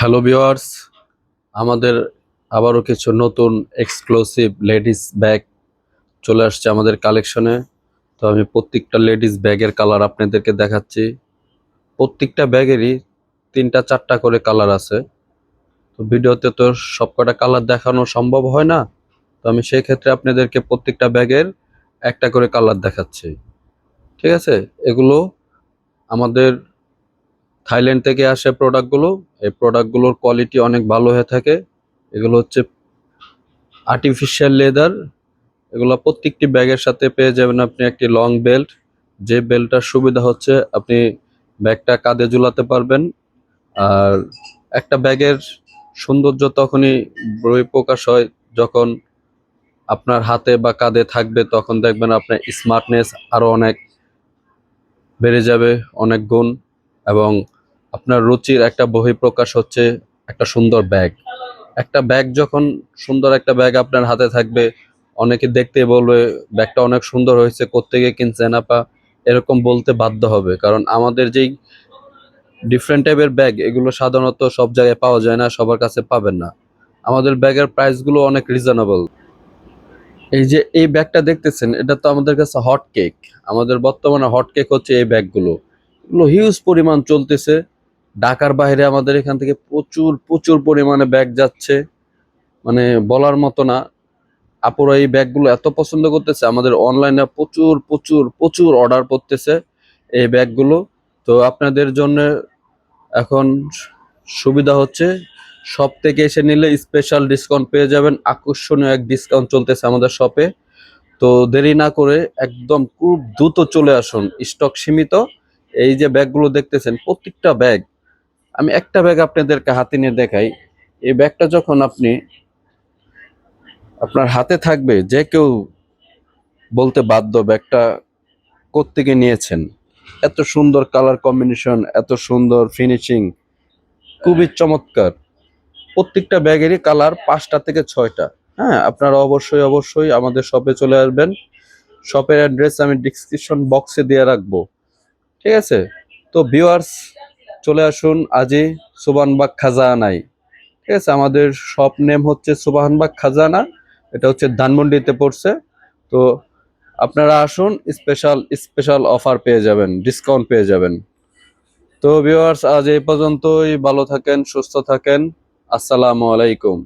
Hello viewers, আমাদের আবারও কিছু নতুন এক্সক্লুসিভ লেডিস ব্যাগ চলে আসছে আমাদের কালেকশনে। তো আমি প্রত্যেকটা লেডিস ব্যাগের কালার আপনাদেরকে দেখাচ্ছি। প্রত্যেকটা ব্যাগেরই 3টা 4টা করে কালার আছে। তো ভিডিওতে তো সবকটা কালার দেখানো সম্ভব হয় না, তো আমি সেই ক্ষেত্রে আপনাদেরকে প্রত্যেকটা ব্যাগের একটা করে কালার দেখাচ্ছি। ঠিক আছে, এগুলো আমাদের থাইল্যান্ড থেকে আসে প্রোডাক্টগুলো। এই প্রোডাক্টগুলোর কোয়ালিটি অনেক ভালো হয়ে থাকে। এগুলো হচ্ছে আর্টিফিশিয়াল লেদার। এগুলো প্রত্যেকটি ব্যাগের সাথে পেয়ে যাবেন আপনি একটি লং বেল্ট। যে বেল্টটার সুবিধা হচ্ছে আপনি ব্যাগটা কাঁধে ঝুলাতে পারবেন। আর একটা ব্যাগের সৌন্দর্য তখনই বহিঃপ্রকাশ হয় যখন আপনার হাতে বা কাঁধে থাকবে, তখন দেখবেন আপনার স্মার্টনেস আরো অনেক বেড়ে যাবে, অনেক গুণ। এবং আপনার রুচির একটা বহিঃপ্রকাশ হচ্ছে একটা সুন্দর ব্যাগ। একটা ব্যাগ যখন সুন্দর একটা ব্যাগ আপনার হাতে থাকবে, অনেকে দেখতে বলবে ব্যাগটা অনেক সুন্দর হয়েছে, কোত্থেকে কিনছেন আপা, এরকম বলতে বাধ্য হবে। কারণ আমাদের যেই ডিফারেন্ট টাইপের ব্যাগ, এগুলো সাধারণত সব জায়গায় পাওয়া যায় না, সবার কাছে পাবেন না। আমাদের ব্যাগের প্রাইসগুলো অনেক রিজনেবল। এই যে এই ব্যাগটা দেখতেছেন, এটা তো আমাদের কাছে হট কেক। আমাদের বর্তমানে হট কেক হচ্ছে এই ব্যাগগুলো। এগুলো হিউজ পরিমাণ চলতেছে। ঢাকার বাইরে আমাদের এখান থেকে প্রচুর প্রচুর পরিমাণে ব্যাগ যাচ্ছে, মানে বলার মতো না। আপুরা এই ব্যাগগুলো এত পছন্দ করতেছে, আমাদের অনলাইনে প্রচুর প্রচুর প্রচুর অর্ডার করতেছে এই ব্যাগগুলো। তো আপনাদের জন্য এখন সুবিধা হচ্ছে, শপ থেকে এসে নিলে স্পেশাল ডিসকাউন্ট পেয়ে যাবেন। আকর্ষণীয় এক ডিসকাউন্ট চলতেছে আমাদের শপে। তো দেরি না করে একদম খুব দ্রুত চলে আসুন, স্টক সীমিত। এই যে ব্যাগগুলো দেখতেছেন, প্রত্যেকটা ব্যাগ, আমি একটা ব্যাগ আপনাদেরকে হাতে নিয়ে দেখাই। এই ব্যাগটা যখন আপনার হাতে থাকবে, যে কেউ বলতে বাধ্য ব্যাগটা কোত্থেকে নিয়েছেন। এত সুন্দর কালার কম্বিনেশন, এত সুন্দর ফিনিশিং, খুবই চমৎকার। প্রত্যেকটা ব্যাগেরই কালার 5টা থেকে 6টা। হ্যাঁ, আপনারা অবশ্যই অবশ্যই আমাদের শপে চলে আসবেন। শপের অ্যাড্রেস আমি ডিসক্রিপশন বক্সে দিয়ে রাখবো। ঠিক আছে, তো ভিউয়ার্স, চলে আসুন আজই সুবানবাগ খাজানায়। ঠিক আছে, আমাদের শপ নেম হচ্ছে সুবাহানবাগ খাজানা। এটা হচ্ছে ধানমন্ডিতে পড়ছে। তো আপনারা আসুন, স্পেশাল স্পেশাল অফার পেয়ে যাবেন, ডিসকাউন্ট পেয়ে যাবেন। তো ভিউয়ার্স, আজ এই পর্যন্তই। ভালো থাকেন, সুস্থ থাকেন। আসসালামু আলাইকুম।